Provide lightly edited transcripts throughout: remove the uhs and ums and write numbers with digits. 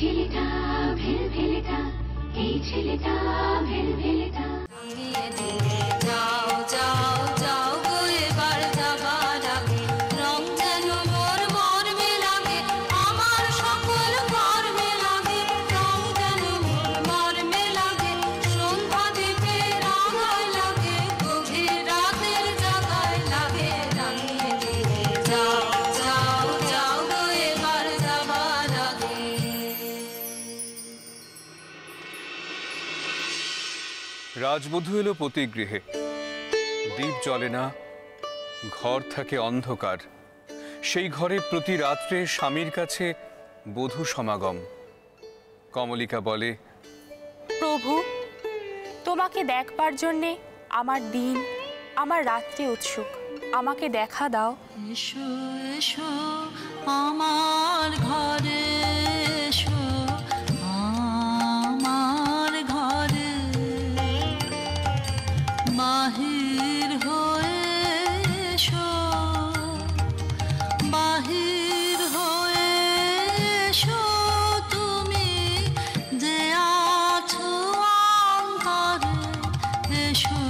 ছেলেটা ভেলভেলেটা, এই ছেলেটা ভেলভেলেটা। যাও যাও যাও গো এবার যাবার আগে, রং যেন মোর মর্মে লাগে, আমার সকল কর্মে লাগে, রং যেন মোর মর্মে লাগে, সন্ধ্যা দ্বীপে রাঙায় লাগে, গভীর রাতের জাগায় লাগে, রাঙিয়ে দিয়ে যাও যাও যাও গো এবার যাবার আগে। রাজবধূ এলো পতিগৃহে, দীপ জ্বলে না, ঘর থাকে অন্ধকার। সেই ঘরে প্রতি রাত্রে স্বামীর কাছে বধূ সমাগম। কমলিকা বলে, প্রভু, তোমাকে দেখবার জন্যে আমার দিন আমার রাত্রি উৎসুক, আমাকে দেখা দাও। এসো এসো আমার ঘরে, এসো আমার ঘরে, বাহির হয়ে এসো, বাহির হয়ে এসো, তুমি যে আছো অন্তরে, এসো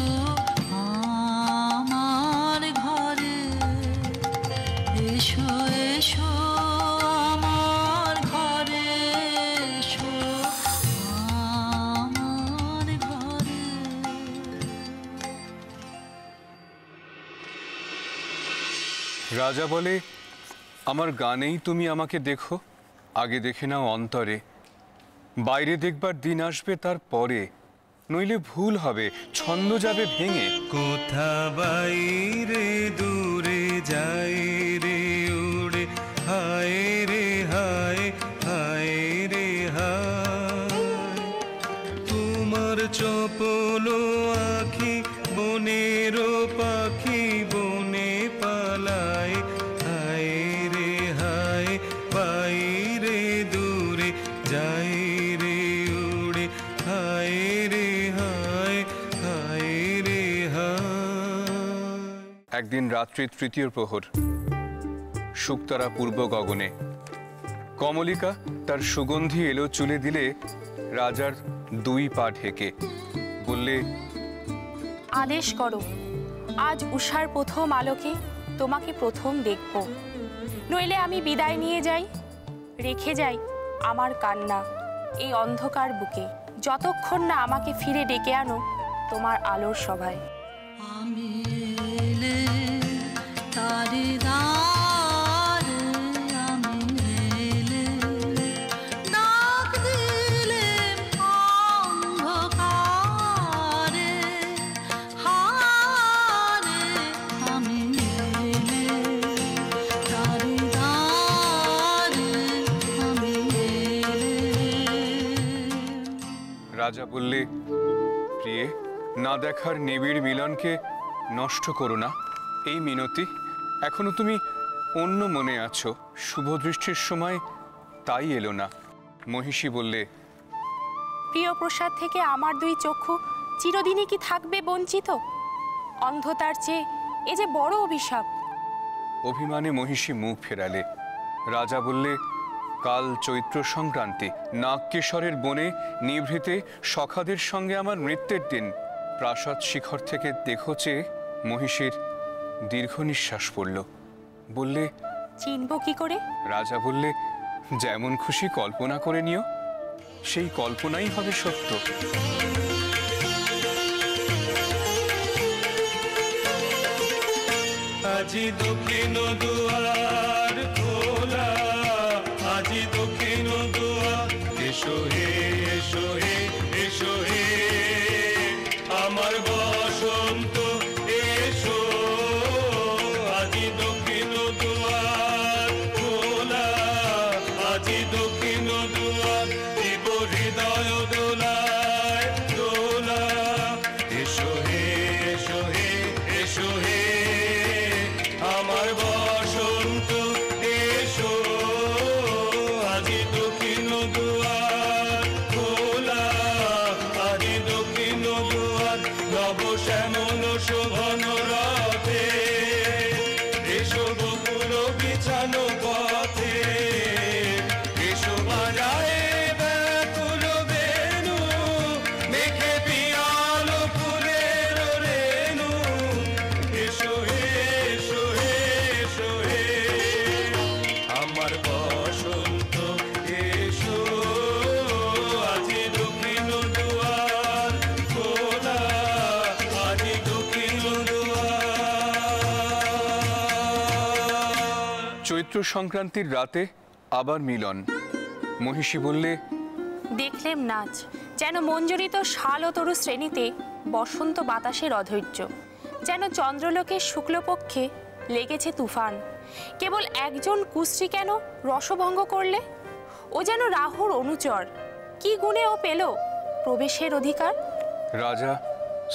আমার ঘরে, এসো এসো আমার ঘরে, এসো আমার ঘরে। রাজা বলে, আমার গানেই তুমি আমাকে দেখো, আগে দেখে নাও অন্তরে। বাইরে দেখবার দিন আসবে তার পরে, নইলে ভুল হবে, ছন্দ যাবে ভেঙে। কোথা বাইরে দূরে যাই রে উড়ে, হায় রে হায়, হায় রে হায়। তোমার চপল আখি বনের পাখি বনে পালায়, হায় রে হায়, বাইরে দূরে যাই রে উড়ে, হায় রে হায়, হায় রে হায়। একদিন রাত্রি তৃতীয় প্রহর, শুকতারা পূর্ব গগনে। কমলিকা তার সুগন্ধি এলো চুলে দিলে রাজার দুই পা ঢেকে, বললে, আদেশ করো, আজ উষার প্রথম আলোকে তোমাকে প্রথম দেখব, নইলে আমি বিদায় নিয়ে যাই, রেখে যাই আমার কান্না এই অন্ধকার বুকে, যতক্ষণ না আমাকে ফিরে ডেকে আনো তোমার আলোর সভায়। আমি এলে তারি দ্বারে, আমি এলে ডাক দিলে অন্ধকারে, হারে আমি এলে তারি দ্বারে, আমি এলে। রাজা বললে, প্রিয়ে, না দেখার নিবিড় মিলনকে নষ্ট করো না। এই মিনতি, এখনো তুমি অন্য মনে আছো, শুভ দৃষ্টির সময় তাই এলো না। মহিষী বললে, প্রিয় প্রসাদ থেকে আমার দুই চক্ষু চিরদিনই কি থাকবে বঞ্চিত? অন্ধতার চেয়ে এ যে বড় অভিশাপ। অভিমানে মহিষী মুখ ফেরালে। রাজা বললে, কাল চৈত্র সংক্রান্তি, নাগকেশরের বনে নিভৃতে সখাদের সঙ্গে আমার নৃত্যের দিন। প্রাসাদ শিখর থেকে দেখো চেয়ে মহিষীর দীর্ঘ নিঃশ্বাস পড়ল। বললে, চিনব কি করে? রাজা বললে, যেমন খুশি কল্পনা করে নিও, সেই কল্পনাই হবে সত্য। আজি দক্ষিণ দুয়ার খোলা, আজি দক্ষিণ দুয়ার, এসো হে এসো হে এসো হে আমার বসন্ত, এসো আজি দক্ষিণ দুয়ার খোলা, আজি দক্ষিণ দুয়ার, দিব হৃদয় দোলায় দোলা, এসো হে এসো হে এসো হে আমার বসন্ত, এসো আজি দক্ষিণ দুয়ার খোলা, আজি দক্ষিণ দুয়ার, নব শ্যামল শোভন রথে, এসো বকুল বিছানো পথে, এসো বাজায় চৈত্র সংক্রান্তির রাতে আবার মিলন। মহিষী বললে, দেখলেম নাচ, যেন মঞ্জরিত শাল ও তরু শ্রেণীতে বসন্ত বাতাসের অধৈর্য, যেন চন্দ্রলোকের শুক্লপক্ষে লেগেছে তুফান। কেবল একজন কুশ্রী কেন রসভঙ্গ করলে? ও যেন রাহুর অনুচর, কি গুণে ও পেল প্রবেশের অধিকার? রাজা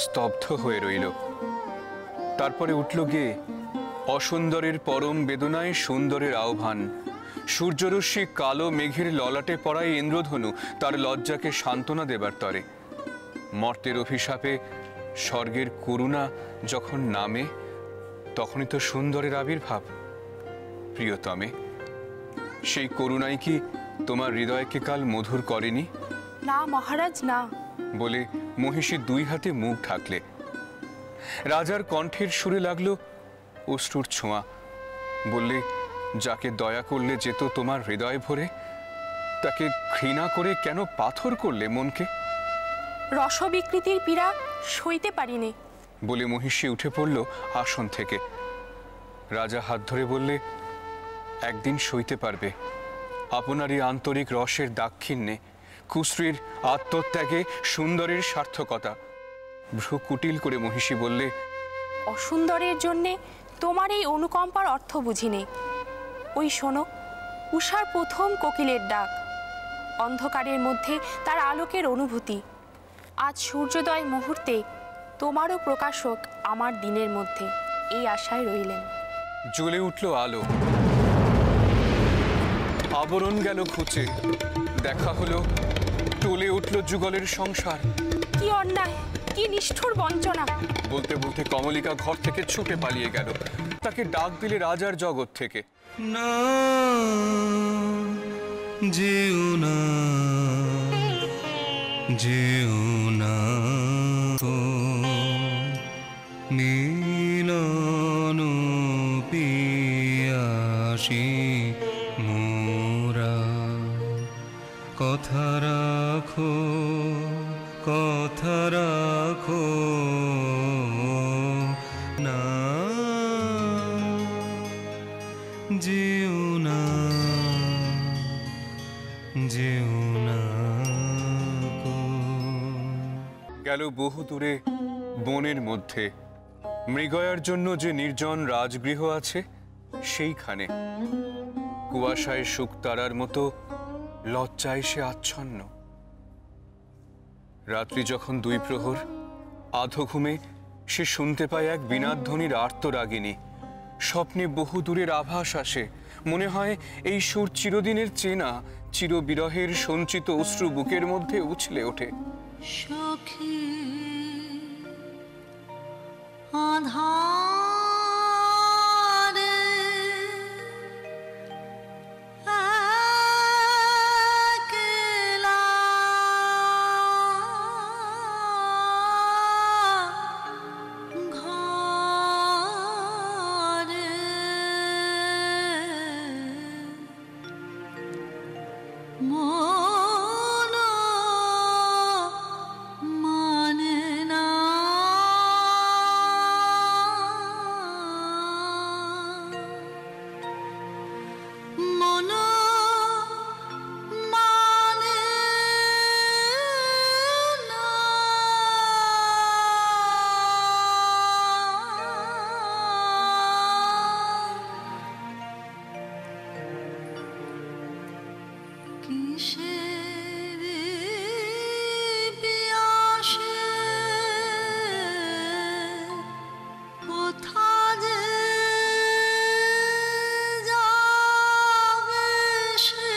স্তব্ধ হয়ে রইল। তারপরে উঠল গেয়ে, অসুন্দরের পরম বেদনায় সুন্দরের আহ্বান। সূর্যরশ্মি কালো মেঘের ললাটে পড়ায় ইন্দ্রধনু তার লজ্জাকে সান্ত্বনা দেবার তরে। মর্তের অভিশাপে স্বর্গের করুণা যখন নামে, তখনই তো সুন্দরের আবির্ভাব। প্রিয়তমে, সেই করুণাই কি তোমার হৃদয়কে কাল মধুর করেনি? না মহারাজ, না। বলে মহিষী দুই হাতে মুখ ঢাকলে। রাজার কণ্ঠের সুরে লাগলো অশ্রুর ছোঁয়া। বললে, যাকে দয়া করলে যেত তোমার হৃদয় ভরে, তাকে ঘৃণা করে কেন পাথর করলে মনকে? রসবিকৃতির পীড়া সইতে পারিনে। বলে মহিষী উঠে পড়ল আসন থেকে। রাজা হাত ধরে বললে, একদিন সইতে পারবে। আপনারই আন্তরিক রসের দাক্ষিণ্যে, কুশ্রীর আত্মত্যাগে সুন্দরের সার্থকতা। ভ্রু কুটিল করে মহিষী বললে, অসুন্দরের জন্যে তোমার এই অনুকম্পার অর্থ বুঝিনে। ওই শোনো, উষার প্রথম কোকিলের ডাক, অন্ধকারের মধ্যে তার আলোকের অনুভূতি। আজ সূর্যোদয় মুহূর্তে তোমারও প্রকাশক আমার দিনের মধ্যে, এই আশায় রইলেন। জ্বলে উঠল আলো, আবরণ গেল ঘুচে, দেখা হলো টলে উঠল যুগলের সংসার। কি অন্যায়, কি নিষ্ঠুর বঞ্চনা! বলতে বলতে কমলিকা ঘর থেকে ছুটে পালিয়ে গেল। তাকে ডাক দিলে রাজার জগৎ থেকে। না যেও না, যেও না তো মিলন পিয়াসী মোরা। কথা রাখো, কথা রাখো না, যেও না, যেও না গো। গেল বহু দূরে বনের মধ্যে, মৃগয়ার জন্য যে নির্জন রাজগৃহ আছে সেইখানে। কুয়াশায় শুকতারার মতো লজ্জায় সে আচ্ছন্ন। রাত্রি যখন দুই প্রহর, আধো ঘুমে সে শুনতে পায় এক বীণাধ্বনির আর্তরাগিনী। স্বপ্নে বহু দূরের আভাস আসে, মনে হয় এই সুর চিরদিনের চেনা, চিরবিরহের সঞ্চিত অশ্রু বুকের মধ্যে উছলে ওঠে। সখী আধারে একলা ঘরে মন মানে না। মন মানে না। কিসের পিয়াসে কোথা যে যাবে সে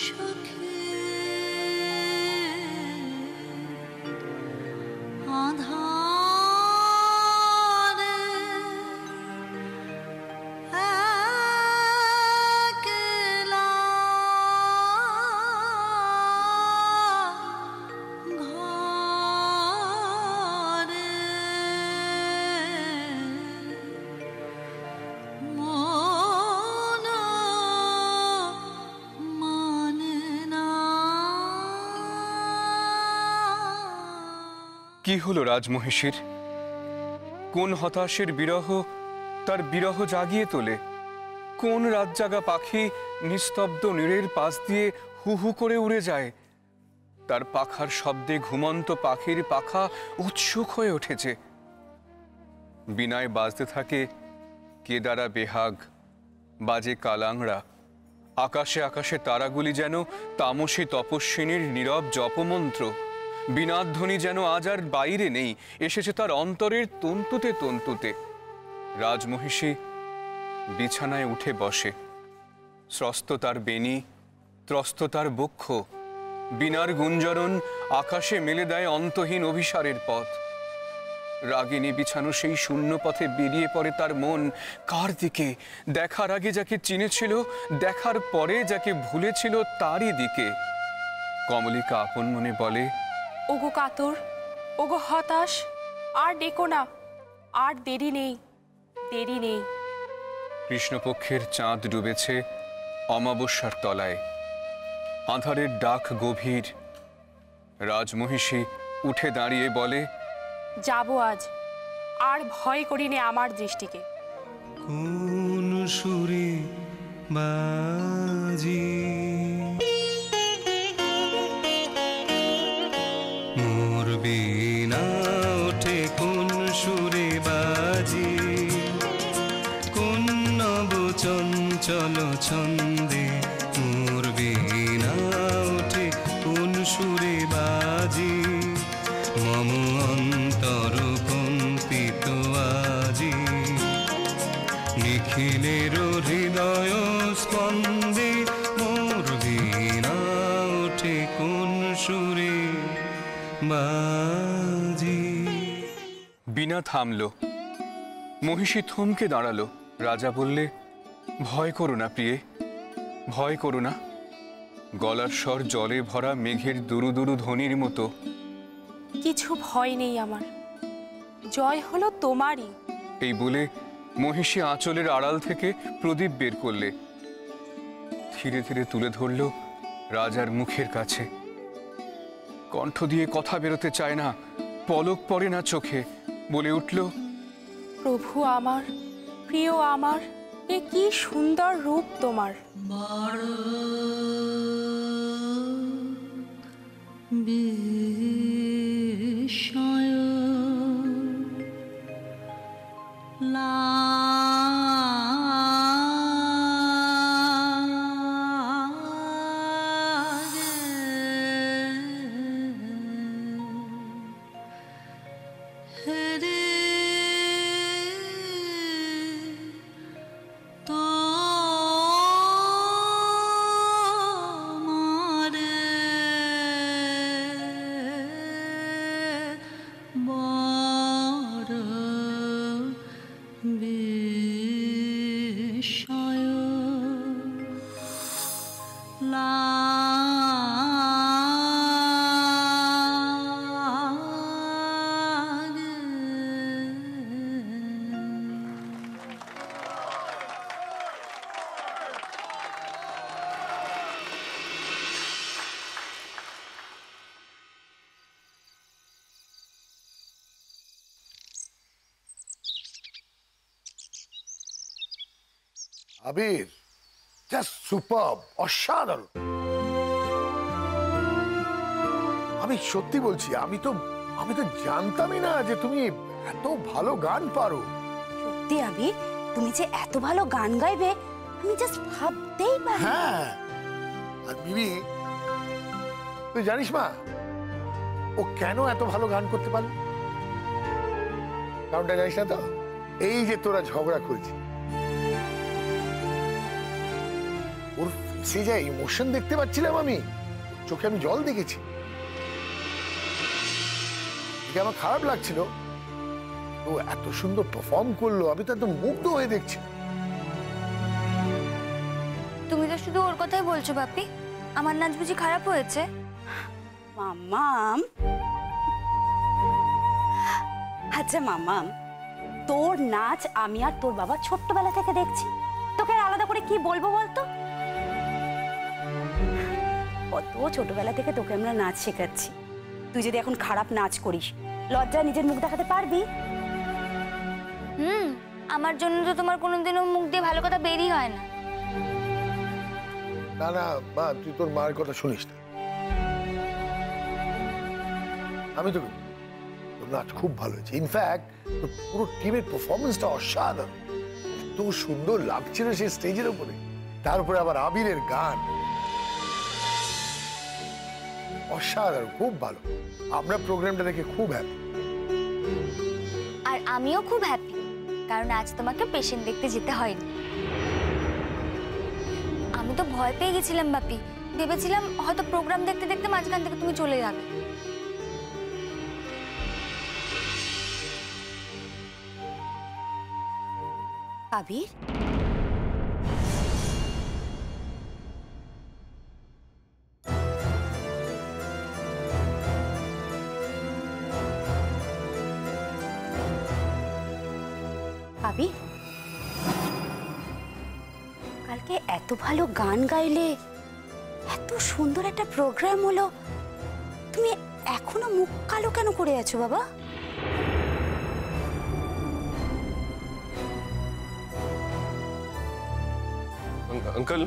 সখী আধারে একলা ঘরে মন মানে না। কি হলো রাজমহিষীর? কোন হতাশের বিরহ তার বিরহ জাগিয়ে তোলে। কোন রাতজাগা পাখি নিস্তব্ধ নীড়ের পাশ দিয়ে হু হু করে উড়ে যায়। তার পাখার শব্দে ঘুমন্ত পাখির পাখা উৎসুক হয়ে উঠেছে। বিনায় বাজতে থাকে কেদারা বেহাগ, বাজে কালাংড়া। আকাশে আকাশে তারাগুলি যেন তামসী তপস্বিনীর নীরব জপমন্ত্র। বীণাধ্বনি যেন আজ আর বাইরে নেই, এসেছে তার অন্তরের তন্তুতে তন্তুতে। রাজমহিষী বিছানায় উঠে বসে। স্রস্ত তার বেণী, ত্রস্ত তার বক্ষ। বীণার গুঞ্জরণ আকাশে মেলে দেয় অন্তহীন অভিসারের পথ। রাগিনী বিছানো সেই শূন্য পথে বেরিয়ে পড়ে তার মন। কার দিকে? দেখার আগে যাকে চিনেছিল, দেখার পরে যাকে ভুলেছিল তারই দিকে। কমলিকা আপন মনে বলে, ওগো কাতর, ওগো হতাশ, আর ডেকো না, আর দেরি নেই, দেরি নেই। কৃষ্ণপক্ষের চাঁদ ডুবেছে অমাবস্যার তলায়। আঁধারের ডাক গভীর। রাজমহিষী উঠে দাঁড়িয়ে বলে, যাবো আজ, আর ভয় করি নে আমার দৃষ্টিকে। কোন সুরে বাজি মোর বীণা ওঠে, কোন সুরে বাজি, কোন নব চঞ্চল ছন্দে মোর বীণা ওঠে, কোন সুরে বাজি, মম অন্তর কম্পিত আজি, নিখিলের হৃদয় স্পন্দে মোর বীণা ওঠে, কোন সুরে বাজি। বীণা থামল। মহিষী থমকে দাঁড়ালো। রাজা বললে, ভয় করো না প্রিয়ে, ভয় করো না। গলার স্বর জলে ভরা মেঘের দুরু দুরু ধ্বনির মতো। কিছু ভয় নেই আমার, জয় হলো তোমারই। এই বলে মহিষী আঁচলের আড়াল থেকে প্রদীপ বের করলে। ধীরে ধীরে তুলে ধরল রাজার মুখের কাছে। কণ্ঠ দিয়ে কথা বেরোতে চায় না, পলক পড়ে না চোখে। বলে উঠল, প্রভু আমার, প্রিয় আমার, এ কি সুন্দর রূপ তোমার। বিস্ময় আবির, জাস্ট সুপারব, অসাধারণ। আমি সত্যি বলছি, আমি তো জানতামই না যে তুমি এত ভালো গান পারো। সত্যি আবির, তুমি যে এত ভালো গান গাইবে আমি জাস্ট ভাবতেই পারি। হ্যাঁ, আর মিমি, তুই জানিস মা, ও কেন এত ভালো গান করতে পারল? কারণটা জানিস না তো? এই যে তোরা ঝগড়া করেছিস, ওর ফেসে যা ইমোশন দেখতে পাচ্ছিলাম আমি, চোখে আমি জল দেখেছি। আমার খারাপ লাগছিল, ও এত সুন্দর পারফর্ম করলো, আমি তো একদম মুগ্ধ হয়ে দেখছি। তুমি তো শুধু ওর কথাই বলছো বাপি, আমার নাচ বুঝি খারাপ হয়েছে? মাম্মাম, আচ্ছা মাম্মাম, তোর নাচ আমি আর তোর বাবা ছোট্টবেলা থেকে দেখছি, তোকে আর আলাদা করে কি বলবো বলতো? কত ছোটবেলা থেকে তোকে আমরা নাচ শেখাচ্ছি, তুই যদি এখন খারাপ নাচ করিস, লজ্জা নিজের মুখ দেখাতে পারবি? আমার জন্য তো তোমার কোনোদিনও মুখ দিয়ে ভালো কথা বেরই হয় না। না না মা, তুই তোর মায়ের কথা শুনিস না। আমি তো তোর নাচ খুব ভালো হয়েছে। ইনফ্যাক্ট পুরো টিমের পারফরমেন্সটা অসাধারণ, এত সুন্দর লাগছিল সেই স্টেজের উপরে। তার উপরে আবার আবিরের গান, অসাধারণ, খুব ভালো। আমরা প্রোগ্রামটা দেখে খুব হ্যাপি। আর আমিও খুব হ্যাপি, কারণ আজ তোমাকে পেশেন্ট দেখতে যেতে হয়নি। আমি তো ভয় পেয়ে গেছিলাম বাপি, ভেবেছিলাম হয়তো প্রোগ্রাম দেখতে দেখতে মাঝখান থেকে তুমি চলে যাবে। আবির, আবির, কালকে এত ভালো গান গাইলে, এত সুন্দর একটা প্রোগ্রাম হলো, তুমি এখনো মুখ কালো কেন করে আছো বাবা? আঙ্কেল,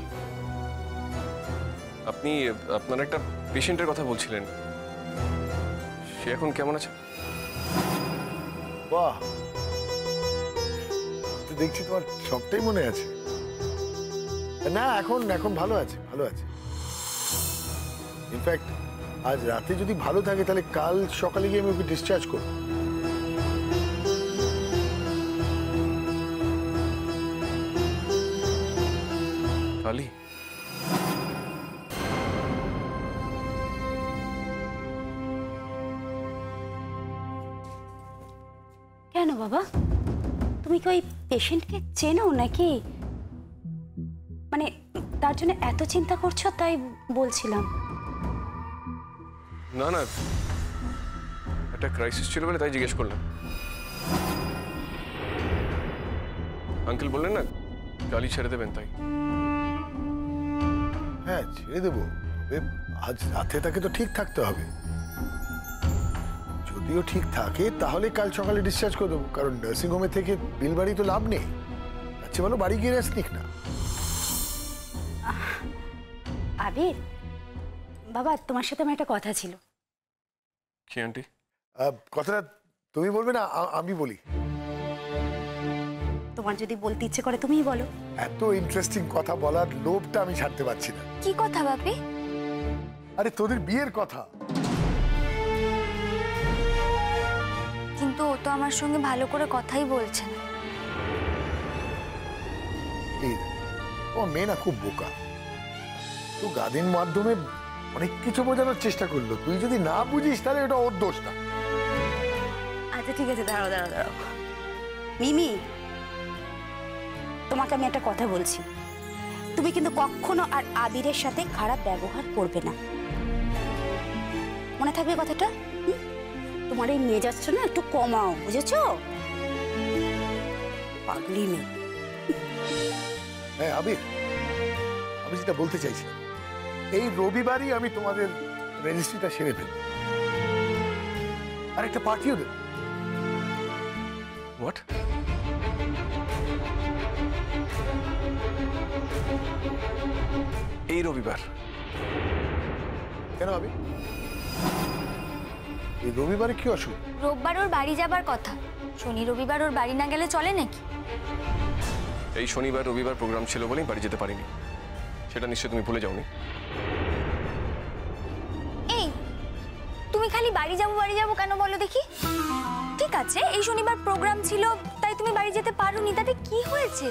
আপনি আপনার একটা পেশেন্টের কথা বলছিলেন, সে এখন কেমন আছে? বাহ, তো দেখছি তোমার সবটাই মনে আছে। না, এখন এখন ভালো আছে, ভালো আছে। ইনফ্যাক্ট আজ রাতে যদি ভালো থাকে তাহলে কাল সকালে গিয়ে আমি ওকে ডিসচার্জ করব। কালি? কেন বাবা, তুমি কি ওই পেশেন্টকে চেনো নাকি? মানে তার জন্য এত চিন্তা করছো তাই বলছিলাম। না না, একটা ক্রাইসিস ছিল বলে তাই জিজ্ঞেস করলাম। আঙ্কেল বললেন না কালি ছেড়ে দেবেন, তাই। হ্যাঁ, ছেড়ে দেবো, তবে আজ রাতে তাকে তো ঠিক থাকতে হবে। যদিও ঠিক থাকে তাহলে কাল সকালে ডিসচার্জ করে দেবো, কারণ নার্সিং হোমে থেকে বিল বাড়ি তো লাভ নেই। আচ্ছা বলো, বাড়ি গিয়ে রেস্ট নিক না। আবির বাবা, তোমার সাথে আমার একটা কথা ছিল। কি আন্টি? কথাটা তুমি বলবে না আমি বলি? তোমার যদি বলতে ইচ্ছে করে তুমিই বলো। এত ইন্টারেস্টিং কথা বলার লোভটা আমি ছাড়তে পারছি না। কি কথা বাপি? আরে তোদের বিয়ের কথা। কিন্তু ও তো আমার সঙ্গে ভালো করে কথাই বলছে না। ও মেয়ে না খুব বোকা, তো গানের মাধ্যমে অনেক কিছু বোঝানোর চেষ্টা করলো। তুই যদি না বুঝিস তাহলে এটা ওর দোষ না। আচ্ছা ঠিক আছে, দাঁড়াও দাঁড়াও দাঁড়াও। মিমি, তোমাকে আমি একটা কথা বলছি, তুমি কিন্তু কখনো আর আবিরের সাথে খারাপ ব্যবহার করবে না, মনে থাকবে কথাটা? তোমার এই মেজাজটা না একটু কমাও, বুঝেছো? পাগলি মেয়ে। হ্যাঁ আবির, আমি যেটা বলতে চাইছি, এই রবিবারই আমি তোমাদের রেজিস্ট্রিটা সেরে ফেলবো, আর একটা পার্টিও দেবো। হোয়াট? এই রবিবার? কেন আবির, এই রবিবারে কি অসুবিধা? রোববার ওর বাড়ি যাবার কথা, শনি রবিবার ওর বাড়ি না গেলে চলে নাকি? এই শনিবার রবিবার প্রোগ্রাম ছিল বলেই বাড়ি যেতে পারিনি, সেটা নিশ্চয়ই তুমি ভুলে যাওনি। এই তুমি খালি বাড়ি যাবো কেন বলো দেখি? ঠিক আছে, এই শনিবার প্রোগ্রাম ছিল তাই তুমি বাড়ি যেতে পারোনি, তাতে কি হয়েছে?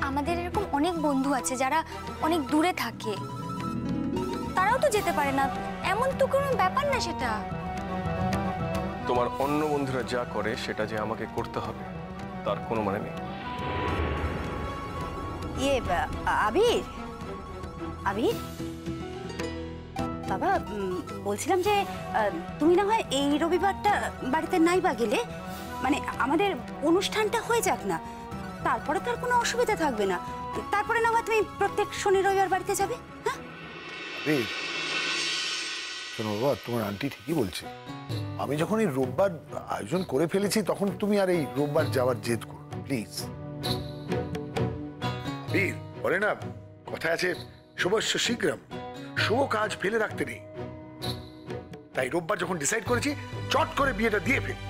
আমাদের এরকম অনেক বন্ধু আছে যারা অনেক দূরে থাকে, তারাও তো যেতে পারে না, এমন তো কোনো ব্যাপার না সেটা। তোমার অন্য বন্ধুরা যা করে সেটা যে আমাকে করতে হবে তার কোনো মানে নেই। আবির, আবির বাবা, বলছিলাম যে তুমি না হয় এই রবিবারটা বাড়িতে নাই বা গেলে, মানে আমাদের অনুষ্ঠানটা হয়ে যাক না, তারপরে তো আর কোনো অসুবিধা থাকবে না। তারপরে না হয় তুমি প্রত্যেক শনি রবিবার বাড়িতে যাবে। হ্যাঁ শোনো বাবা, তোমার আন্টি ঠিকই বলছে, আমি যখন এই রোববার আয়োজন করে ফেলেছি তখন তুমি আর এই রোববার যাওয়ার জেদ করো প্লিজ। বীর বলে না, কথা আছে শুভস্য শীঘ্রম, শুভ কাজ ফেলে রাখতে নেই। তাই রোববার যখন ডিসাইড করেছি চট করে বিয়েটা দিয়ে ফেলি।